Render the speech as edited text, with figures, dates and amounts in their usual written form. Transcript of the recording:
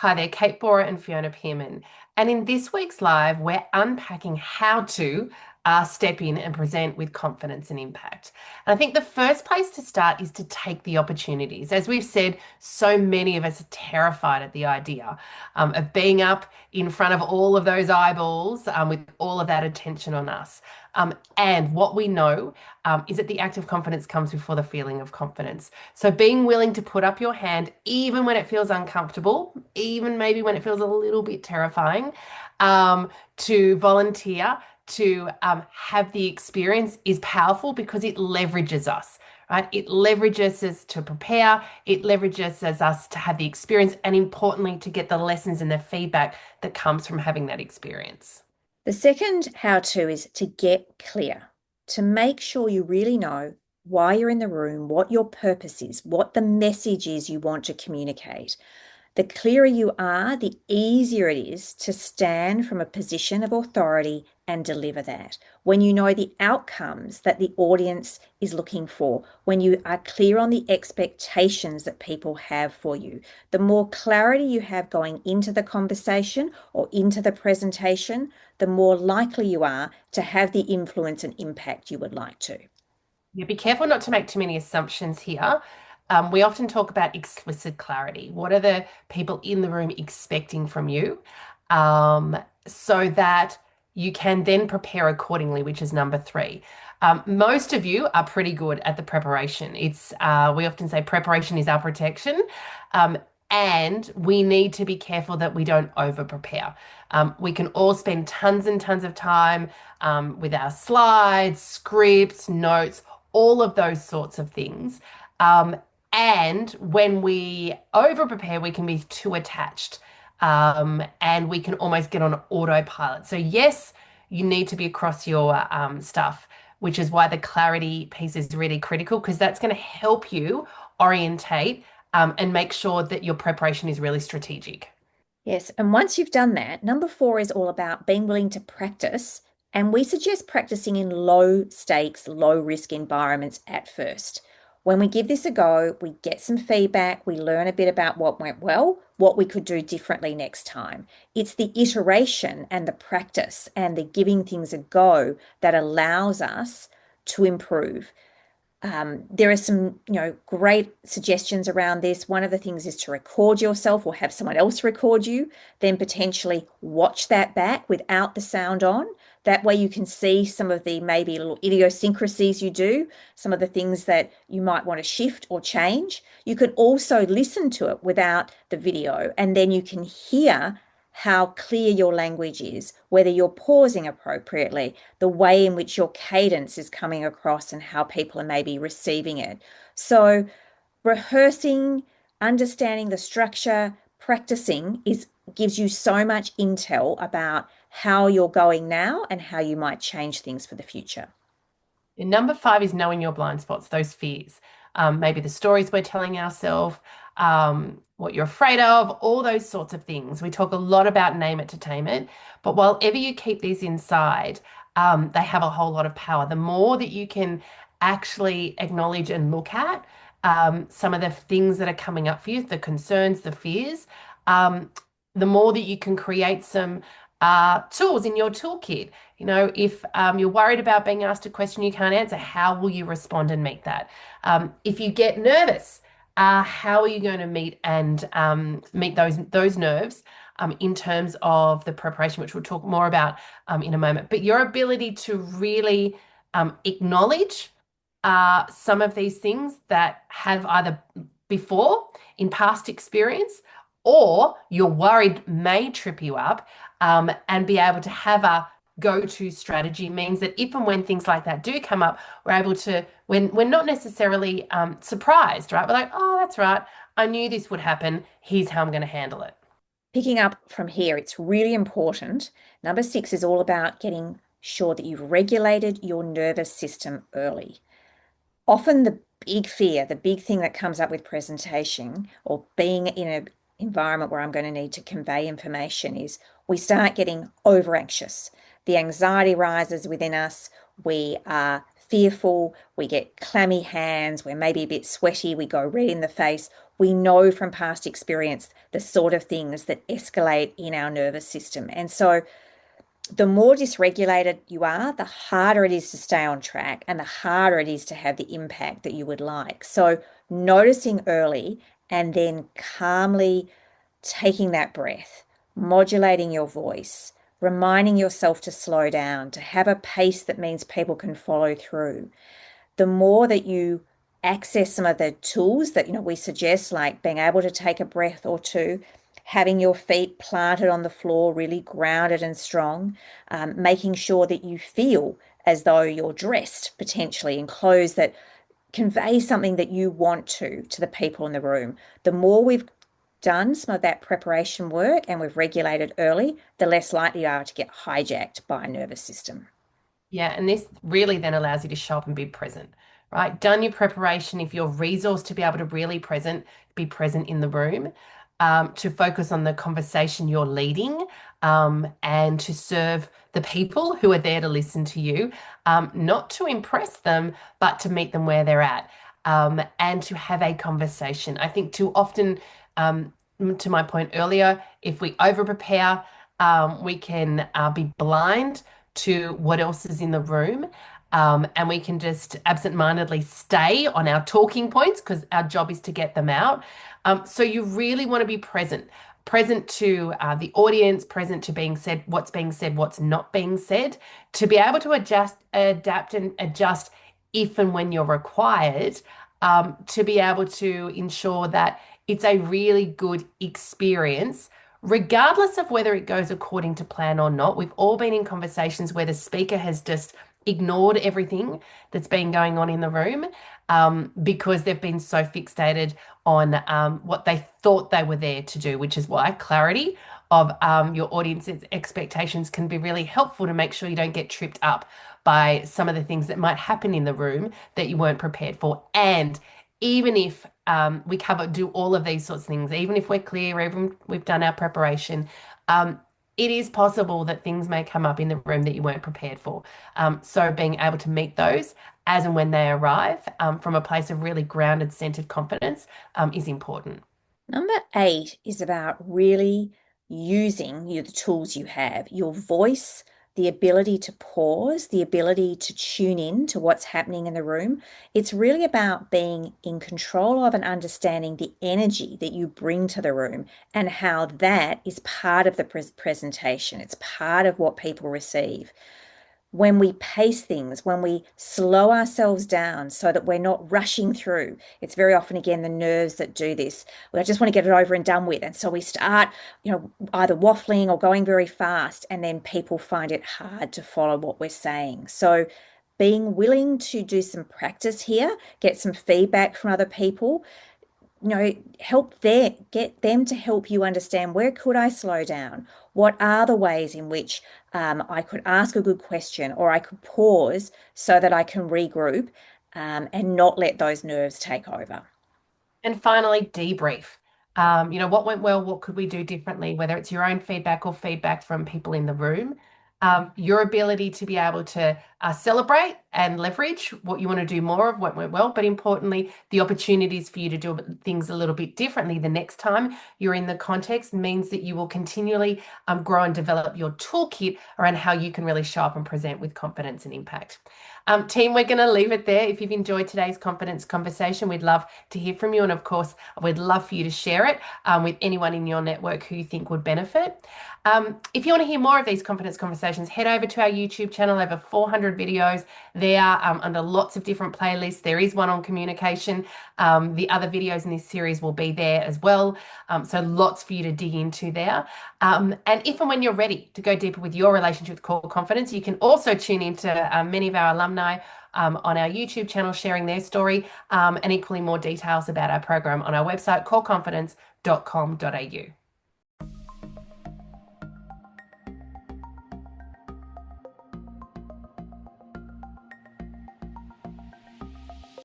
Hi there, Kate Bora and Fiona Pearman. And in this week's live, we're unpacking how to step in and present with confidence and impact. And I think the first place to start is to take the opportunities. As we've said, so many of us are terrified at the idea of being up in front of all of those eyeballs with all of that attention on us. And what we know is that the act of confidence comes before the feeling of confidence. So being willing to put up your hand, even when it feels uncomfortable, even maybe when it feels a little bit terrifying, to volunteer, to have the experience is powerful because it leverages us. Right? It leverages us to prepare, it leverages us to have the experience, and importantly, to get the lessons and the feedback that comes from having that experience. The second how to is to get clear, to make sure you really know why you're in the room, what your purpose is, what the message is you want to communicate. The clearer you are, the easier it is to stand from a position of authority and deliver that. When you know the outcomes that the audience is looking for, when you are clear on the expectations that people have for you, the more clarity you have going into the conversation or into the presentation, the more likely you are to have the influence and impact you would like to. Yeah, be careful not to make too many assumptions here. We often talk about explicit clarity. What are the people in the room expecting from you? So that you can then prepare accordingly, which is number three. Most of you are pretty good at the preparation. We often say preparation is our protection. Um, and we need to be careful that we don't over prepare. We can all spend tons and tons of time with our slides, scripts, notes, all of those sorts of things. And when we over prepare, we can be too attached and we can almost get on autopilot. So, yes, you need to be across your stuff, which is why the clarity piece is really critical because that's going to help you orientate and make sure that your preparation is really strategic. Yes, and once you've done that, number four is all about being willing to practice. And we suggest practicing in low stakes, low risk environments at first. When we give this a go, we get some feedback, we learn a bit about what went well, what we could do differently next time. It's the iteration and the practice and the giving things a go that allows us to improve. There are some, great suggestions around this. One of the things is to record yourself or have someone else record you, then potentially watch that back without the sound on. That way you can see some of the maybe little idiosyncrasies you do, some of the things that you might want to shift or change. You could also listen to it without the video, and then you can hear how clear your language is, whether you're pausing appropriately, the way in which your cadence is coming across, and how people are maybe receiving it. So, rehearsing, understanding the structure, practicing gives you so much intel about how you're going now and how you might change things for the future. And number five is knowing your blind spots, those fears. Maybe the stories we're telling ourselves, what you're afraid of, all those sorts of things. We talk a lot about name it to tame it, but while ever you keep these inside, they have a whole lot of power. The more that you can actually acknowledge and look at some of the things that are coming up for you, the concerns, the fears, um, the more that you can create some tools in your toolkit. If you're worried about being asked a question you can't answer, how will you respond and meet that? If you get nervous, how are you going to meet those nerves in terms of the preparation, which we'll talk more about in a moment. But your ability to really acknowledge some of these things that have either before in past experience or you're worried may trip you up and be able to have a go-to strategy means that if and when things like that do come up, we're able to, when we're not necessarily surprised, right? We're like, oh, that's right. I knew this would happen. Here's how I'm going to handle it. Picking up from here, it's really important. Number six is all about getting sure that you've regulated your nervous system early. Often the big fear, the big thing that comes up with presentation or being in an environment where I'm going to need to convey information is we start getting over anxious. The anxiety rises within us. We are fearful, we get clammy hands, we're maybe a bit sweaty, we go red in the face. We know from past experience the sort of things that escalate in our nervous system. And so the more dysregulated you are, the harder it is to stay on track and the harder it is to have the impact that you would like. So, noticing early and then calmly taking that breath, modulating your voice, reminding yourself to slow down, to have a pace that means people can follow through. The more that you access some of the tools that we suggest, like being able to take a breath or two, having your feet planted on the floor, really grounded and strong, making sure that you feel as though you're dressed potentially in clothes that convey something that you want to the people in the room. The more we've done some of that preparation work and we've regulated early, the less likely you are to get hijacked by a nervous system. Yeah, and this really then allows you to show up and be present, right? Done your preparation, if you're resourced to be able to really be present in the room, to focus on the conversation you're leading, and to serve the people who are there to listen to you, not to impress them, but to meet them where they're at, and to have a conversation. I think too often, to my point earlier, if we over prepare, we can be blind to what else is in the room. And we can just absent-mindedly stay on our talking points because our job is to get them out. So you really want to be present, present to the audience, present to being said, what's not being said, to be able to adapt and adjust if and when you're required, to be able to ensure that it's a really good experience regardless of whether it goes according to plan or not. We've all been in conversations where the speaker has just ignored everything that's been going on in the room, because they've been so fixated on what they thought they were there to do, which is why clarity of your audience's expectations can be really helpful to make sure you don't get tripped up by some of the things that might happen in the room that you weren't prepared for. And even if we do all of these sorts of things, even if we're clear, even we've done our preparation, it is possible that things may come up in the room that you weren't prepared for. So being able to meet those as and when they arrive, from a place of really grounded, centered confidence, is important. Number 8 is about really using the tools you have, your voice, the ability to pause, the ability to tune in to what's happening in the room. It's really about being in control of and understanding the energy that you bring to the room and how that is part of the presentation. It's part of what people receive. When we pace things, when we slow ourselves down so that we're not rushing through, it's very often, again, the nerves that do this. We just want to get it over and done with. And so we start, either waffling or going very fast, and then people find it hard to follow what we're saying. So being willing to do some practice here, get some feedback from other people, get them to help you understand, where could I slow down? What are the ways in which I could ask a good question, or I could pause so that I can regroup, and not let those nerves take over. And finally, debrief. What went well? What could we do differently? Whether it's your own feedback or feedback from people in the room. Your ability to be able to celebrate and leverage what you want to do more of, what went well, but importantly, the opportunities for you to do things a little bit differently the next time you're in the context means that you will continually grow and develop your toolkit around how you can really show up and present with confidence and impact. Team, we're going to leave it there. If you've enjoyed today's confidence conversation, we'd love to hear from you. And of course, we'd love for you to share it with anyone in your network who you think would benefit. If you want to hear more of these confidence conversations, head over to our YouTube channel, over 400 videos there, under lots of different playlists. There is one on communication. The other videos in this series will be there as well. So lots for you to dig into there. And if and when you're ready to go deeper with your relationship with core confidence, you can also tune into many of our alumni on our YouTube channel sharing their story, and equally more details about our program on our website, coreconfidence.com.au.